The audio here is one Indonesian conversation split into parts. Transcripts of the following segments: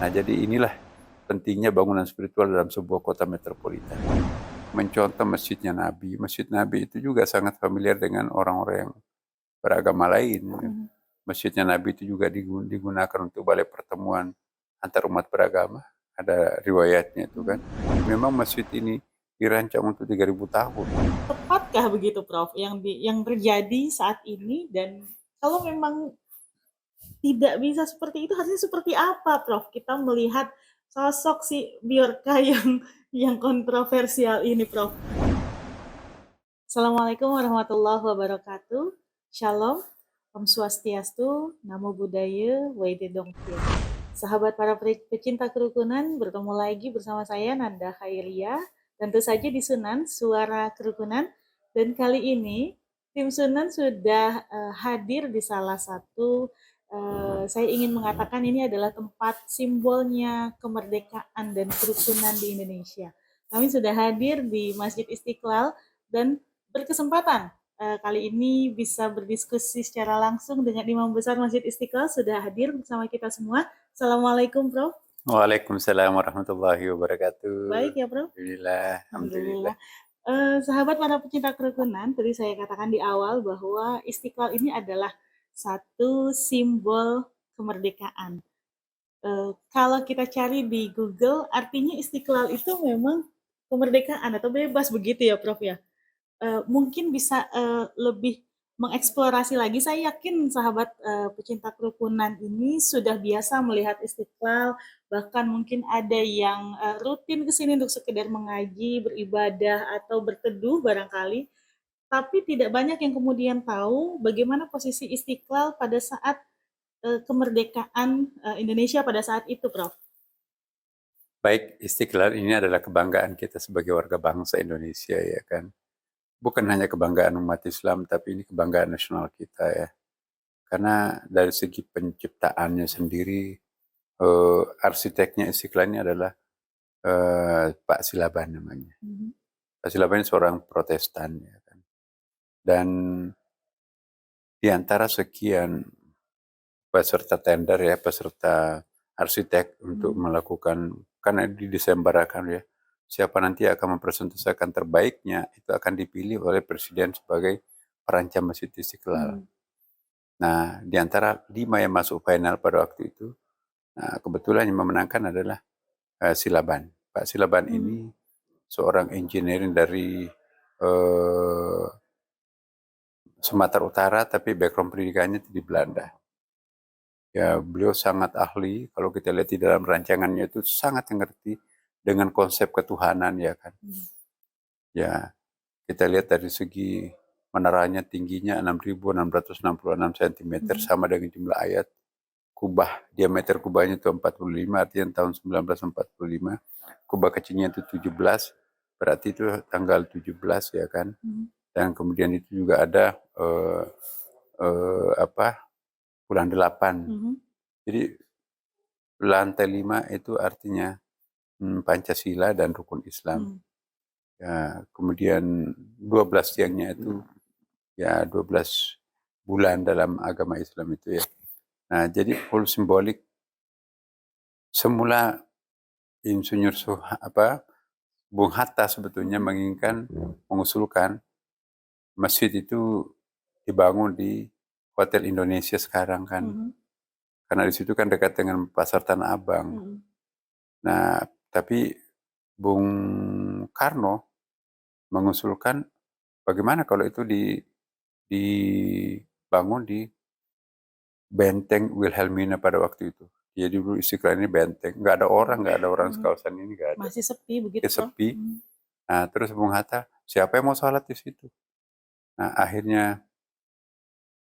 Nah, jadi inilah pentingnya bangunan spiritual dalam sebuah kota metropolitan. Mencontoh masjidnya Nabi. Masjid Nabi itu juga sangat familiar dengan orang-orang yang beragama lain. Mhm. Masjidnya Nabi itu juga digunakan untuk balai pertemuan antar umat beragama. Ada riwayatnya itu kan. Memang masjid ini dirancang untuk 3.000 tahun. Tepatkah begitu Prof, yang terjadi saat ini dan kalau memang tidak bisa seperti itu harusnya seperti apa Prof? Kita melihat sosok si Bjorka yang kontroversial ini Prof. Assalamualaikum warahmatullahi wabarakatuh. Shalom, Om Swastiastu, Namo Buddhaya, Waite Dongkyo. Sahabat para pecinta kerukunan, bertemu lagi bersama saya Nanda Khairia, tentu saja di Sunan Suara Kerukunan. Dan kali ini tim Sunan sudah hadir di salah satu, saya ingin mengatakan ini adalah tempat simbolnya kemerdekaan dan kerukunan di Indonesia. Kami sudah hadir di Masjid Istiqlal dan berkesempatan kali ini bisa berdiskusi secara langsung dengan Imam Besar Masjid Istiqlal sudah hadir bersama kita semua. Assalamualaikum Prof. Waalaikumsalam warahmatullahi wabarakatuh. Baik ya Prof. Alhamdulillah, alhamdulillah. Alhamdulillah. Sahabat para pecinta kerukunan, tadi saya katakan di awal bahwa Istiqlal ini adalah satu simbol kemerdekaan. Kalau kita cari di Google, artinya Istiqlal itu memang kemerdekaan atau bebas begitu ya Prof ya. Mungkin bisa lebih mengeksplorasi lagi. Saya yakin sahabat pecinta kerukunan ini sudah biasa melihat Istiqlal, bahkan mungkin ada yang rutin ke sini untuk sekedar mengaji, beribadah atau berteduh barangkali, tapi tidak banyak yang kemudian tahu bagaimana posisi Istiqlal pada saat kemerdekaan Indonesia pada saat itu, Prof. Baik, Istiqlal ini adalah kebanggaan kita sebagai warga bangsa Indonesia ya kan. Bukan hanya kebanggaan umat Islam, tapi ini kebanggaan nasional kita ya. Karena dari segi penciptaannya sendiri, arsiteknya Istiqlal ini adalah Pak Silaban namanya. Mhm. Pak Silaban ini seorang Protestan ya kan. Dan di antara sekian peserta tender ya, peserta arsitek untuk Mhm. melakukan, karena disembarkan ya, siapa nanti akan mempresentasikan terbaiknya, itu akan dipilih oleh Presiden sebagai perancang Masjid Istiqlal. Mhm. Nah, di antara 5 yang masuk final pada waktu itu, nah kebetulan yang memenangkan adalah Silaban. Pak Silaban Mhm. ini seorang engineering dari eh, Sumatera Utara, tapi background pendidikannya di Belanda. Ya, beliau sangat ahli. Kalau kita lihat di dalam rancangannya itu sangat mengerti dengan konsep ketuhanan ya kan. Mhm. Ya, kita lihat dari segi menaranya tingginya 6.666 cm Mhm. sama dengan jumlah ayat. Kubah, diameter kubahnya itu 45, artinya tahun 1945. Kubah kecilnya itu 17, berarti itu tanggal 17 ya kan. Mhm. Dan kemudian itu juga ada apa, bulan 8. Mhm. Jadi lantai 5 itu artinya Pancasila dan rukun Islam. Mhm. Ya, kemudian 12 tiangnya itu ya 12 bulan dalam agama Islam itu ya. Nah, jadi full simbolik. Semula Insinyur Bung Hatta sebetulnya Mhm. mengusulkan masjid itu dibangun di Hotel Indonesia sekarang kan. Mhm. Karena di situ kan dekat dengan Pasar Tanah Abang. Mhm. Nah, tapi Bung Karno mengusulkan bagaimana kalau itu dibangun di Benteng Wilhelmina pada waktu itu. Jadi dulu Istiqlal ini benteng, nggak ada orang Mhm. sekawasan ini nggak ada. Masih sepi begitu, Ya Prof? sepi. Mhm. Nah terus Bung Hatta, siapa yang mau sholat di situ? Nah akhirnya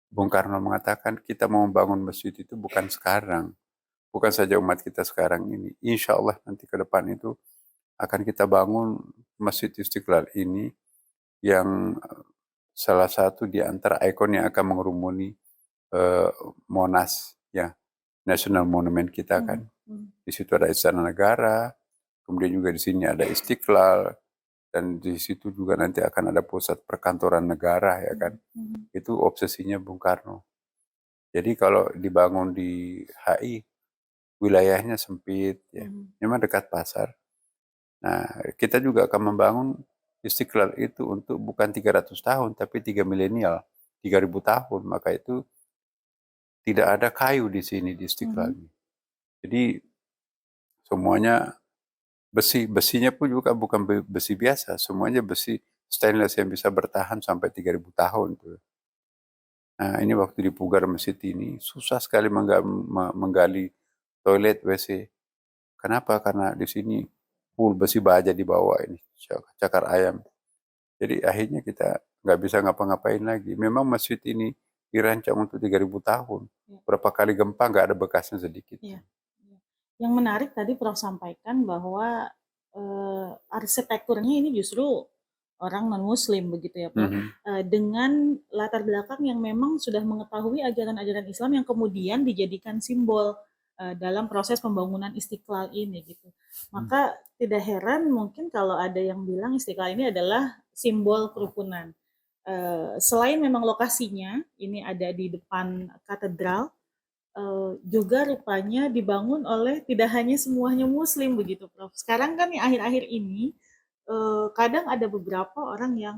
Bung Karno mengatakan kita mau membangun masjid itu bukan sekarang, bukan saja umat kita sekarang ini. Insya Allah nanti ke depan itu akan kita bangun Masjid Istiqlal ini yang salah satu di antara ikon yang akan mengerumuni eh, Monas ya, National Monument kita Mhm. kan. Mhm. Di situ ada Istana Negara, kemudian juga di sini ada Istiqlal, dan di situ juga nanti akan ada pusat perkantoran negara ya kan. Mhm. Mhm. Itu obsesinya Bung Karno. Jadi kalau dibangun di HI wilayahnya sempit ya. Mhm. Memang dekat pasar. Nah, kita juga akan membangun Istiqlal itu untuk bukan 300 tahun tapi 3 milenial, 3.000 tahun. Maka itu tidak ada kayu di sini di Istiqlal Mhm. ini. Jadi semuanya besi, besinya pun juga bukan besi biasa, semuanya besi stainless yang bisa bertahan sampai 3.000 tahun tuh. Nah, ini waktu di Pugar Masjid ini susah sekali menggali toilet WC. Kenapa? Karena di sini full besi baja di bawah ini, cakar ayam. Jadi akhirnya kita nggak bisa ngapa-ngapain lagi. Memang masjid ini dirancang untuk 3.000 tahun. Ya. Berapa kali gempa nggak ada bekasnya sedikit. Iya, iya. Yang menarik tadi Prof sampaikan bahwa, arsitekturnya ini justru orang non-muslim begitu ya Prof, Mhm. dengan latar belakang yang memang sudah mengetahui ajaran-ajaran Islam yang kemudian dijadikan simbol, dalam proses pembangunan Istiqlal ini gitu. Maka tidak heran mungkin kalau ada yang bilang Istiqlal ini adalah simbol kerukunan. Selain memang lokasinya ini ada di depan katedral, juga rupanya dibangun oleh tidak hanya semuanya muslim begitu Prof. Sekarang kan yang akhir-akhir ini, kadang ada beberapa orang yang,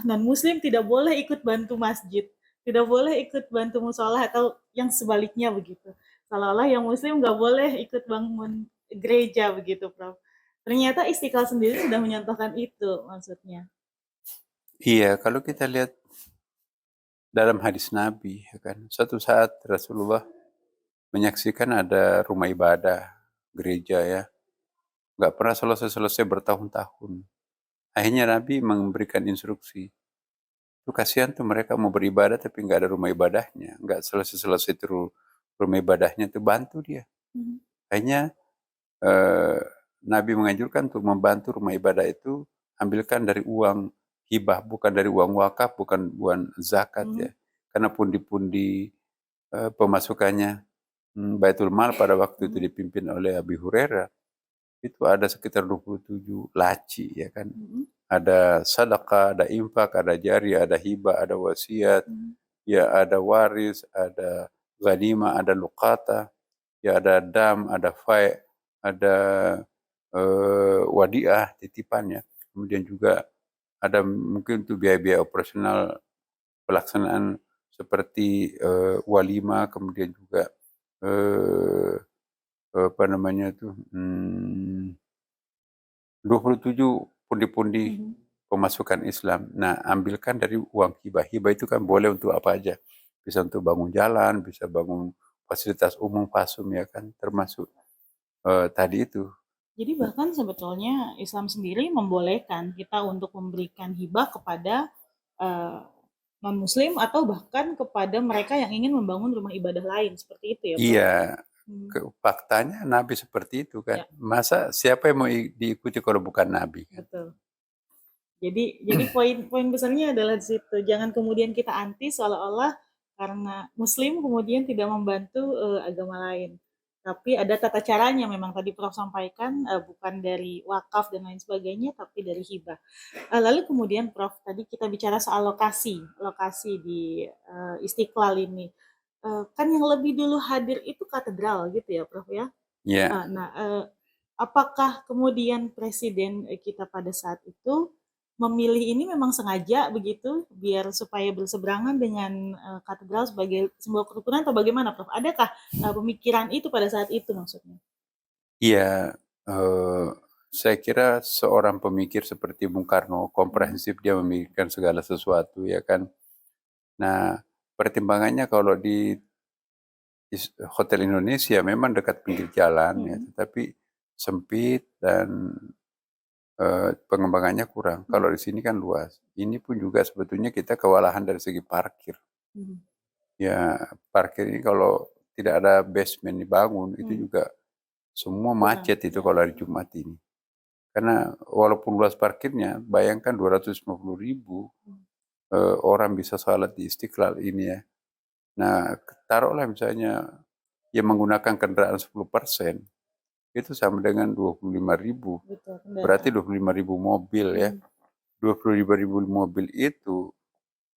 non-muslim tidak boleh ikut bantu masjid, tidak boleh ikut bantu musola atau yang sebaliknya begitu. Seolah-olah yang muslim nggak boleh ikut bangun gereja begitu Prof. Ternyata Istiqlal sendiri sudah menyontohkan itu maksudnya. Iya, kalau kita lihat dalam hadis Nabi, ya kan, suatu saat Rasulullah menyaksikan ada rumah ibadah, gereja ya, nggak pernah selesai-selesai bertahun-tahun. Akhirnya Nabi memberikan instruksi, tuh kasihan tuh mereka mau beribadah tapi nggak ada rumah ibadahnya, nggak selesai-selesai tuh rumah ibadahnya, tuh bantu dia. Mhm. Akhirnya eh, Nabi menganjurkan untuk membantu rumah ibadah itu, ambilkan dari uang hibah, bukan dari uang wakaf, bukan uang zakat ya. Mhm. Karena pundi-pundi pemasukannya Baitul Mal pada waktu itu Mhm. dipimpin oleh Abi Hurairah, itu ada sekitar 27 laci ya kan. Mhm. Ada sedekah, ada infak, ada jari, ada hibah, ada wasiat, Mhm. ya ada waris, ada ghanimah, ada luqata, ya ada dam, ada fai, ada wadiah, titipan ya. Kemudian juga ada mungkin untuk biaya-biaya operasional pelaksanaan seperti walimah, kemudian juga eh, apa namanya itu 27 pundi-pundi Mhm. pemasukan Islam. Nah, ambilkan dari uang hibah. Hibah itu kan boleh untuk apa aja. Bisa untuk bangun jalan, bisa bangun fasilitas umum, pasum ya kan, termasuk tadi itu. Jadi bahkan sebetulnya Islam sendiri membolehkan kita untuk memberikan hibah kepada uh, non-muslim atau bahkan kepada mereka yang ingin membangun rumah ibadah lain seperti itu ya Prof? Iya, Hmm, faktanya Nabi seperti itu kan. ya Masa siapa yang mau diikuti kalau bukan Nabi kan? betul. Jadi poin-poin besarnya adalah di situ. Jangan kemudian kita anti seolah-olah karena Muslim kemudian tidak membantu agama lain. Tapi ada tata caranya memang tadi Prof sampaikan bukan dari wakaf dan lain sebagainya, tapi dari hibah. Lalu kemudian Prof tadi kita bicara soal lokasi, lokasi di Istiqlal ini. Kan yang lebih dulu hadir itu katedral gitu ya Prof ya. Ya, Nah, apakah kemudian presiden kita pada saat itu memilih ini memang sengaja begitu biar supaya berseberangan dengan katedral sebagai simbol kerukunan atau bagaimana, Prof? Adakah pemikiran itu pada saat itu maksudnya? iya. eh, saya kira seorang pemikir seperti Bung Karno Mhm. komprehensif, dia memikirkan segala sesuatu ya kan. Nah, pertimbangannya kalau di Hotel Indonesia memang dekat pinggir jalan ya, Mhm. tetapi sempit dan pengembangannya kurang. Mhm. Kalau di sini kan luas. Ini pun juga sebetulnya kita kewalahan dari segi parkir. Mhm. Ya, parkir ini kalau tidak ada basement dibangun, itu Mhm. juga semua Kurang, macet itu ya. kalau hari Jumat ini. Karena walaupun luas parkirnya, bayangkan 250.000 Mhm. orang bisa sholat di Istiqlal ini ya. Nah, taruhlah misalnya yang menggunakan kendaraan 10%, itu sama dengan 25.000. Betul, Berarti kendaraan. 25.000 mobil ya. Mhm. 25.000 mobil itu,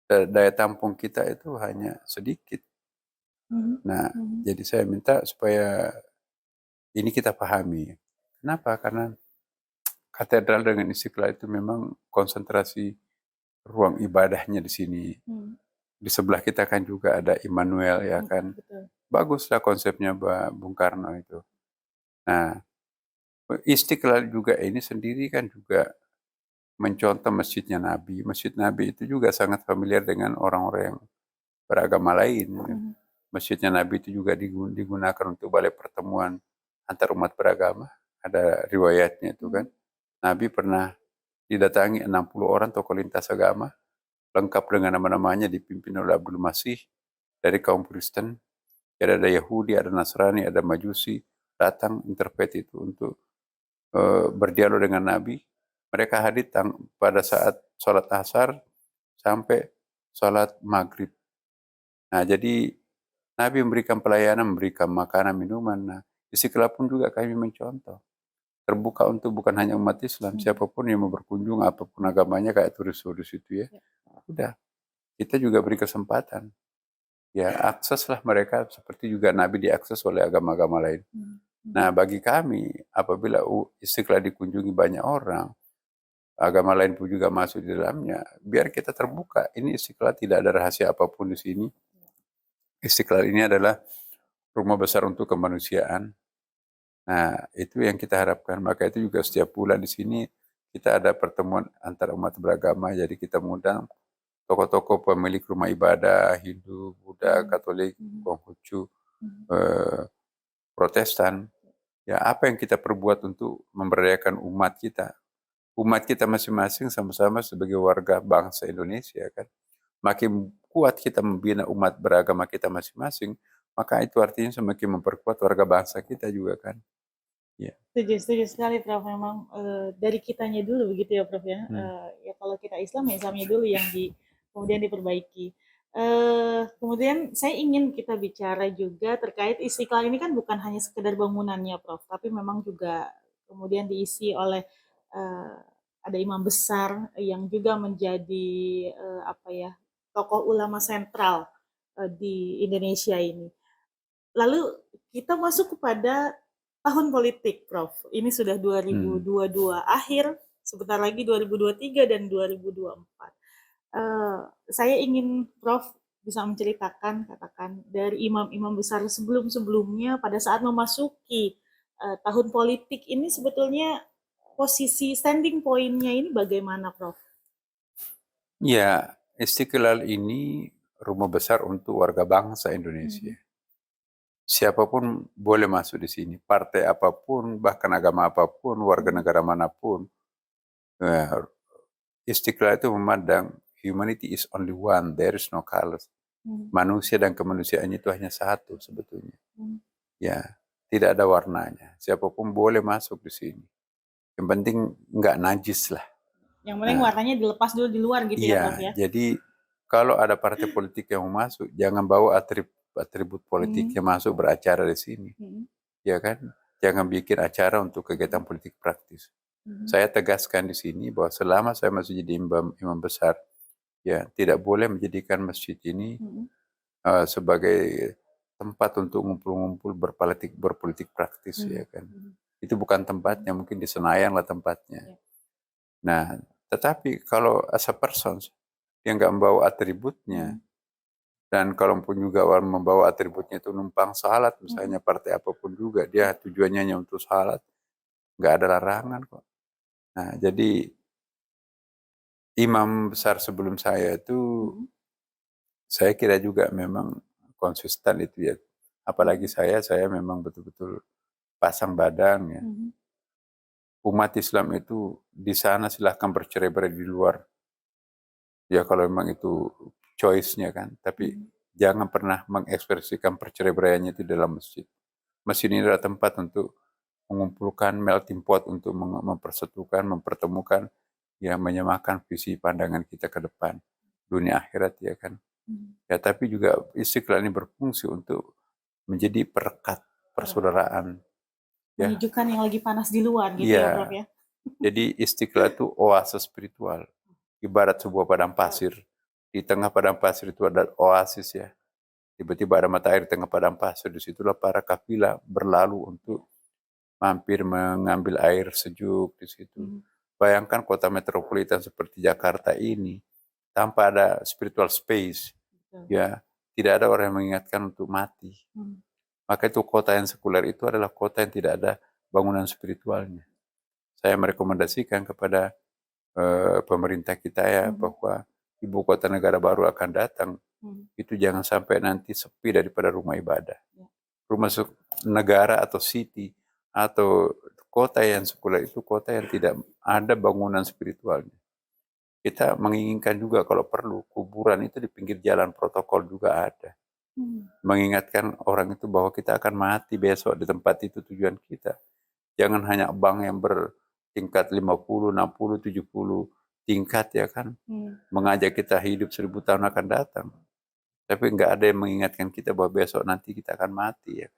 daya tampung kita itu hanya sedikit. Mhm. Nah, Mhm. jadi saya minta supaya ini kita pahami. Kenapa? Karena katedral dengan Istiqlal itu memang konsentrasi ruang ibadahnya di sini. Di sebelah kita kan juga ada Immanuel ya kan. Betul. Baguslah konsepnya Bung Karno itu. Nah, Istiqlal juga ini sendiri kan juga mencontoh masjidnya Nabi. Masjid Nabi itu juga sangat familiar dengan orang-orang yang beragama lain. Masjidnya Nabi itu juga digunakan untuk balai pertemuan antar umat beragama. Ada riwayatnya itu kan. Nabi pernah didatangi 60 orang tokoh lintas agama, lengkap dengan nama-namanya, dipimpin oleh Abdul Masih dari kaum Kristen. Ada Yahudi, ada Nasrani, ada Majusi, datang interpret itu untuk berdialog dengan Nabi. Mereka hadir pada saat sholat asar sampai sholat maghrib. Nah, jadi Nabi memberikan pelayanan, memberikan makanan, minuman. Nah, Istiqlal pun juga kami mencontoh. Terbuka untuk bukan hanya umat Islam, siapapun yang mau berkunjung, apapun agamanya, kayak turis-turis itu ya. Udah, kita juga beri kesempatan. Ya, akseslah mereka seperti juga Nabi diakses oleh agama-agama lain. Nah, bagi kami, apabila Istiqlal dikunjungi banyak orang, agama lain pun juga masuk di dalamnya, biar kita terbuka. Ini Istiqlal tidak ada rahasia apapun di sini. Istiqlal ini adalah rumah besar untuk kemanusiaan. Nah, itu yang kita harapkan. Maka itu juga setiap bulan di sini kita ada pertemuan antar umat beragama. Jadi kita mengundang tokoh-tokoh pemilik rumah ibadah, Hindu, Buddha, Katolik, Konghucu, Protestan. Ya, apa yang kita perbuat untuk memberdayakan umat kita? Umat kita masing-masing sama-sama sebagai warga bangsa Indonesia kan. Makin kuat kita membina umat beragama kita masing-masing, maka itu artinya semakin memperkuat warga bangsa kita juga kan. Ya. Setuju sekali Prof. Memang dari kitanya dulu begitu ya Prof ya. Ya kalau kita Islam ya Islamnya dulu yang kemudian diperbaiki. Kemudian saya ingin kita bicara juga terkait Istiqlal ini kan bukan hanya sekedar bangunannya Prof, tapi memang juga kemudian diisi oleh ada imam besar yang juga menjadi apa ya, tokoh ulama sentral di Indonesia ini. Lalu kita masuk kepada tahun politik, Prof. Ini sudah 2022 akhir, sebentar lagi 2023 dan 2024. Saya ingin Prof bisa menceritakan, katakan dari imam-imam besar sebelum-sebelumnya pada saat memasuki tahun politik ini sebetulnya posisi standing point-nya ini bagaimana, Prof? Ya, Istiqlal ini rumah besar untuk warga bangsa Indonesia. Siapapun boleh masuk di sini, partai apapun, bahkan agama apapun, warga negara manapun. Istiqlal itu memandang humanity is only one, there is no colors. Manusia dan kemanusiaannya itu hanya satu sebetulnya. Ya, tidak ada warnanya. Siapapun boleh masuk di sini. Yang penting nggak najis lah. Yang penting warnanya dilepas dulu di luar gitu ya Prof ya. Jadi kalau ada partai politik yang mau masuk, jangan bawa atribut politiknya masuk beracara di sini. Ya kan? Jangan bikin acara untuk kegiatan politik praktis. Saya tegaskan di sini bahwa selama saya masih jadi imam besar, ya tidak boleh menjadikan masjid ini sebagai tempat untuk ngumpul-ngumpul berpolitik praktis ya kan. Itu bukan tempatnya, mungkin di Senayan lah tempatnya. Nah, tetapi kalau as a person yang nggak membawa atributnya, dan kalaupun juga orang membawa atributnya itu numpang salat, misalnya partai apapun juga, dia tujuannya hanya untuk salat, nggak ada larangan kok. Nah, jadi imam besar sebelum saya itu, saya kira juga memang konsisten itu ya. Apalagi saya memang betul-betul pasang badan ya. Umat Islam itu di sana silahkan bercerai-berai di luar. Ya kalau memang itu choice-nya kan. Tapi jangan pernah mengekspresikan perceraian-beraiannya itu dalam masjid. Masjid ini adalah tempat untuk mengumpulkan melting pot untuk mempersatukan, mempertemukan, ya menyamakan visi pandangan kita ke depan. Dunia akhirat ya kan. Ya tapi juga Istiqlal ini berfungsi untuk menjadi perekat persaudaraan. Ya. Menunjukkan yang lagi panas di luar gitu ya Prof ya. Jadi Istiqlal itu oase spiritual. Ibarat sebuah padang pasir. Di tengah padang pasir itu ada oasis ya. Tiba-tiba ada mata air di tengah padang pasir. Disitulah para kafilah berlalu untuk mampir mengambil air sejuk di situ. Mhm. Bayangkan kota metropolitan seperti Jakarta ini, tanpa ada spiritual space, Betul. ya tidak ada orang yang mengingatkan untuk mati. Mhm. Maka itu kota yang sekuler itu adalah kota yang tidak ada bangunan spiritualnya. Saya merekomendasikan kepada pemerintah kita ya Mhm. bahwa ibu kota negara baru akan datang, Mhm. itu jangan sampai nanti sepi daripada rumah ibadah. Ya. Rumah negara atau city atau kota yang sekuler itu kota yang tidak ada bangunan spiritualnya. Kita menginginkan juga kalau perlu kuburan itu di pinggir jalan protokol juga ada. Mhm. Mengingatkan orang itu bahwa kita akan mati besok di tempat itu tujuan kita. Jangan hanya bank yang bertingkat 50, 60, 70 tingkat ya kan. Mhm. Mengajak kita hidup 1000 tahun akan datang. Tapi nggak ada yang mengingatkan kita bahwa besok nanti kita akan mati ya.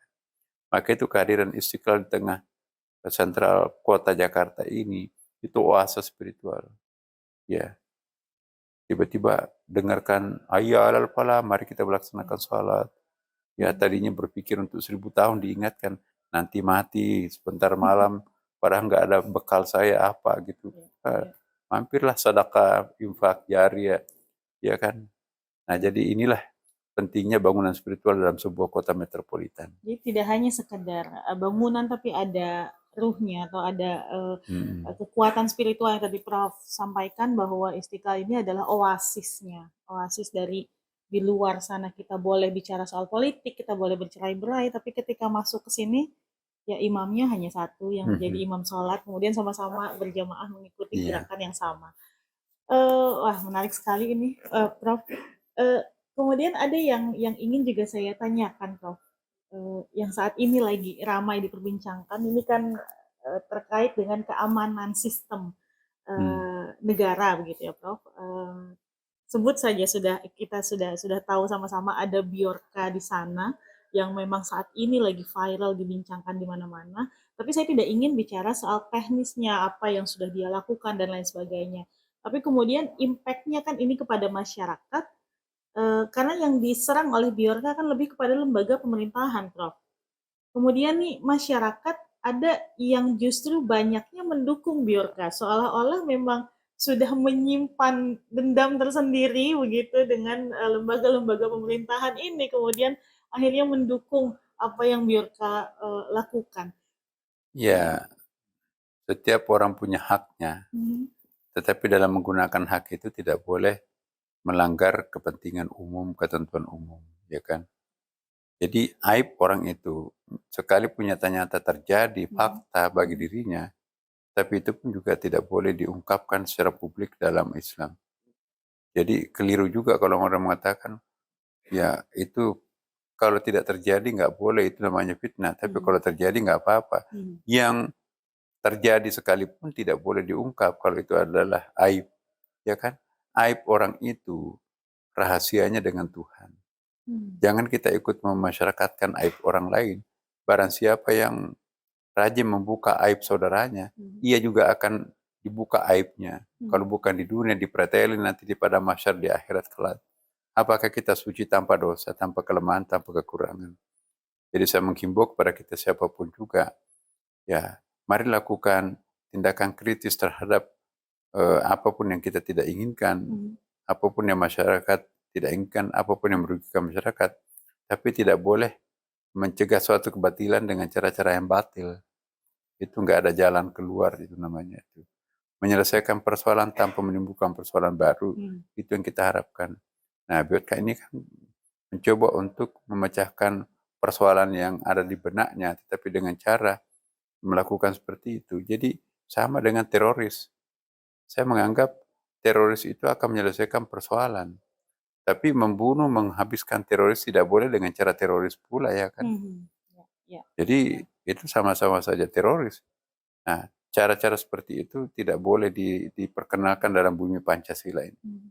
Maka itu kehadiran Istiqlal di tengah sentral kota Jakarta ini itu oase spiritual. Ya, tiba-tiba dengarkan hayya alal falah, mari kita melaksanakan salat. Ya, Mhm. tadinya berpikir untuk 1000 tahun diingatkan nanti mati sebentar malam, padahal nggak ada bekal saya apa gitu. Ya. Ah, Ya. mampirlah sedekah, infak jariah, ya kan. Nah, Ya. jadi inilah pentingnya bangunan spiritual dalam sebuah kota metropolitan. Jadi tidak hanya sekedar bangunan tapi ada ruhnya atau ada Hmm. kekuatan spiritual yang tadi Prof sampaikan bahwa Istiqlal ini adalah oasisnya, oasis dari di luar sana kita boleh bicara soal politik, kita boleh bercerai-berai, tapi ketika masuk ke sini ya imamnya hanya satu yang menjadi Mhm. imam sholat, kemudian sama-sama berjamaah mengikuti Iya. gerakan yang sama. Wah menarik sekali ini, Prof. Eh, Kemudian ada yang ingin juga saya tanyakan, Prof. Yang saat ini lagi ramai diperbincangkan ini kan terkait dengan keamanan sistem Hmm. negara begitu ya, Prof. Sebut saja kita sudah tahu sama-sama ada Bjorka di sana yang memang saat ini lagi viral dibincangkan di mana-mana. Tapi saya tidak ingin bicara soal teknisnya apa yang sudah dia lakukan dan lain sebagainya. Tapi kemudian impact-nya kan ini kepada masyarakat karena yang diserang oleh Bjorka kan lebih kepada lembaga pemerintahan, Prof. Kemudian nih masyarakat ada yang justru banyaknya mendukung Bjorka, seolah-olah memang sudah menyimpan dendam tersendiri begitu dengan lembaga-lembaga pemerintahan ini, kemudian akhirnya mendukung apa yang Bjorka lakukan. Ya, setiap orang punya haknya, Mhm. tetapi dalam menggunakan hak itu tidak boleh melanggar kepentingan umum, ketentuan umum, ya kan? Jadi aib orang itu sekali punya nyata terjadi Mhm. fakta bagi Mhm. dirinya, tapi itu pun juga tidak boleh diungkapkan secara publik dalam Islam. Jadi keliru juga kalau orang mengatakan, ya itu kalau tidak terjadi nggak boleh, itu namanya fitnah. Tapi Mhm. kalau terjadi nggak apa-apa. Mhm. Yang terjadi sekalipun tidak boleh diungkap kalau itu adalah aib, ya kan? Aib orang itu rahasianya dengan Tuhan. Mhm. Jangan kita ikut memasyarakatkan aib orang lain. Barang siapa yang rajin membuka aib saudaranya, Mhm. ia juga akan dibuka aibnya. Kalau Mhm. bukan di dunia, dipretelin nanti di pada mahsyar di akhirat kelak. Apakah kita suci tanpa dosa, tanpa kelemahan, tanpa kekurangan? Jadi saya menghimbau kepada kita siapapun juga, ya mari lakukan tindakan kritis terhadap apapun yang kita tidak inginkan, Mhm. apapun yang masyarakat tidak inginkan, apapun yang merugikan masyarakat. Tapi tidak boleh mencegah suatu kebatilan dengan cara-cara yang batil. Itu nggak ada jalan keluar itu namanya itu. Menyelesaikan persoalan tanpa menimbulkan persoalan baru, Mhm. itu yang kita harapkan. Nah, Biotka ini kan mencoba untuk memecahkan persoalan yang ada di benaknya, tetapi dengan cara melakukan seperti itu. Jadi sama dengan teroris. Saya menganggap teroris itu akan menyelesaikan persoalan. Tapi membunuh, menghabiskan teroris tidak boleh dengan cara teroris pula ya kan. Mhm. Ya, ya, Jadi benar. itu sama-sama saja teroris. Nah, cara-cara seperti itu tidak boleh diperkenalkan dalam bumi Pancasila ini. Mhm.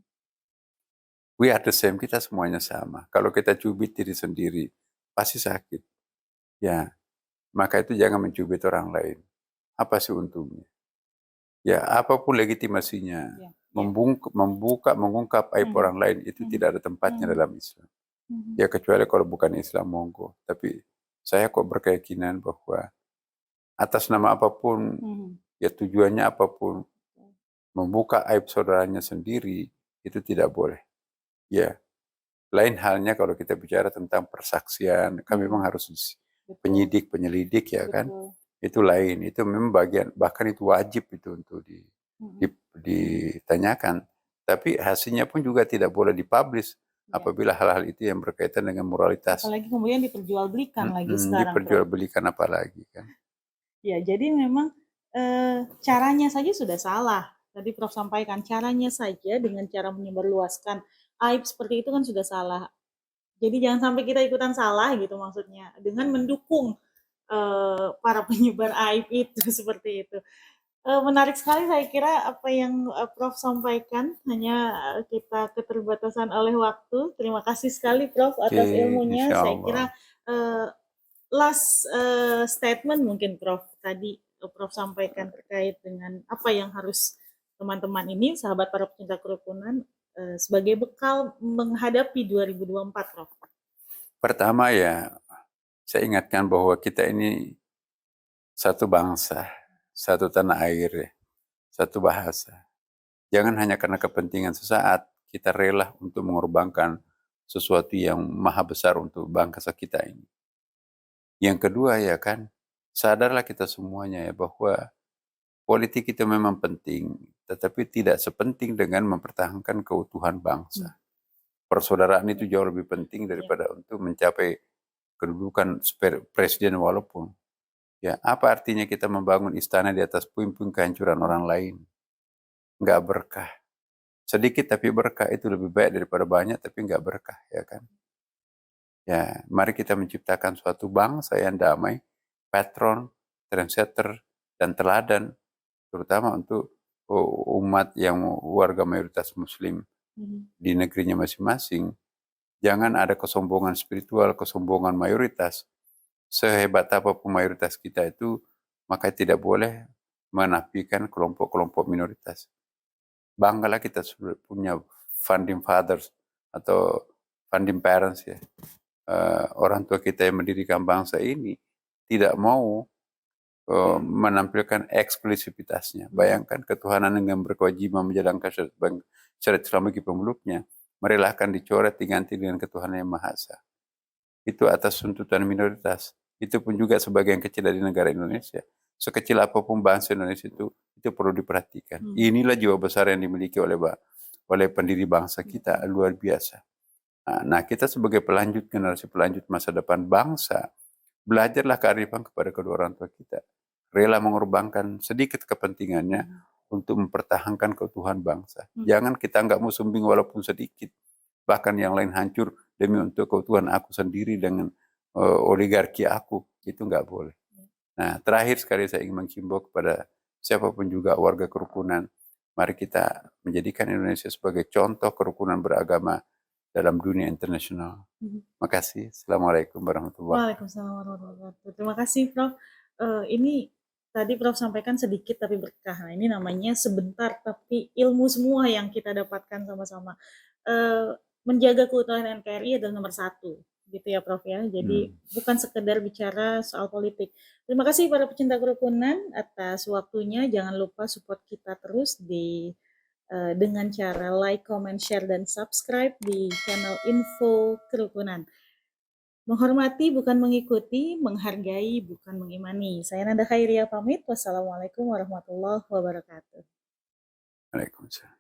We are the same, kita semuanya sama. Kalau kita cubit diri sendiri, pasti sakit. Ya, maka itu jangan mencubit orang lain. Apa sih untungnya? Ya, apapun legitimasinya, Ya, ya. membuka, mengungkap aib Mhm. orang lain itu Mhm. tidak ada tempatnya Mhm. dalam Islam. Mhm. Ya kecuali kalau bukan Islam monggo. Tapi saya kok berkeyakinan bahwa atas nama apapun, ya tujuannya apapun, membuka aib saudaranya sendiri, itu tidak boleh. Ya, lain halnya kalau kita bicara tentang persaksian, kami memang harus penyidik, penyelidik ya kan, itu lain, itu memang bagian, bahkan itu wajib itu untuk ditanyakan. Tapi hasilnya pun juga tidak boleh dipublish apabila hal-hal itu yang berkaitan dengan moralitas. Apalagi kemudian diperjualbelikan lagi sekarang. Diperjualbelikan apalagi kan. Ya, jadi memang caranya saja sudah salah. Tadi Prof sampaikan caranya saja dengan cara menyebarluaskan aib seperti itu kan sudah salah. Jadi jangan sampai kita ikutan salah gitu maksudnya dengan mendukung para penyebar aib itu seperti itu. Menarik sekali saya kira apa yang Prof sampaikan, hanya kita keterbatasan oleh waktu. Terima kasih sekali Prof atas ilmunya. Saya kira last statement mungkin Prof tadi Prof sampaikan terkait dengan apa yang harus teman-teman ini, sahabat para pecinta kerukunan, sebagai bekal menghadapi 2024 Prof. Pertama ya, saya ingatkan bahwa kita ini satu bangsa, satu tanah air, satu bahasa. Jangan hanya karena kepentingan sesaat, kita rela untuk mengorbankan sesuatu yang maha besar untuk bangsa kita ini. Yang kedua ya kan, sadarlah kita semuanya ya bahwa politik itu memang penting, tetapi tidak sepenting dengan mempertahankan keutuhan bangsa. Persaudaraan itu jauh lebih penting daripada untuk mencapai kedudukan presiden walaupun. Ya, apa artinya kita membangun istana di atas puing-puing kehancuran orang lain? Enggak berkah. Sedikit tapi berkah itu lebih baik daripada banyak tapi enggak berkah, ya kan? Ya, mari kita menciptakan suatu bangsa yang damai, patron, trendsetter, dan teladan, terutama untuk umat yang warga mayoritas muslim di negerinya masing-masing. Jangan ada kesombongan spiritual, kesombongan mayoritas. Sehebat apapun mayoritas kita itu, maka tidak boleh menafikan kelompok-kelompok minoritas. Banggalah kita sudah punya founding fathers atau founding parents ya. Orang tua kita yang mendirikan bangsa ini tidak mau menampilkan eksklusivitasnya. Bayangkan ketuhanan dengan berkewajiban menjalankan syariat Islam bagi pemeluknya, merelakan dicoret diganti dengan ketuhanan yang Maha Esa. Itu atas tuntutan minoritas. Itu pun juga sebagian kecil dari negara Indonesia. Sekecil apapun bangsa Indonesia itu perlu diperhatikan. Inilah jiwa besar yang dimiliki oleh pendiri bangsa kita, luar biasa. Nah, kita sebagai generasi pelanjut masa depan bangsa, belajarlah kearifan kepada kedua orang tua kita. Rela mengorbankan sedikit kepentingannya untuk mempertahankan keutuhan bangsa. Jangan kita nggak mau sumbing walaupun sedikit. Bahkan yang lain hancur demi untuk keutuhan aku sendiri dengan oligarki aku. Itu nggak boleh. Nah, terakhir sekali saya ingin menghimbau kepada siapapun juga warga kerukunan. Mari kita menjadikan Indonesia sebagai contoh kerukunan beragama dalam dunia internasional. Makasih. Assalamualaikum warahmatullahi wabarakatuh. Waalaikumsalam warahmatullahi wabarakatuh. Terima kasih Prof. Ini tadi Prof sampaikan sedikit tapi berkah. Nah, ini namanya sebentar tapi ilmu semua yang kita dapatkan sama-sama. Menjaga keutuhan NKRI adalah nomor 1, gitu ya Prof ya. Jadi bukan sekedar bicara soal politik. Terima kasih para pecinta kerukunan atas waktunya. Jangan lupa support kita terus dengan cara like, comment, share, dan subscribe di channel Info Kerukunan. Menghormati bukan mengikuti, menghargai bukan mengimani. Saya Nanda Khairia pamit. Wassalamualaikum warahmatullahi wabarakatuh. Waalaikumsalam.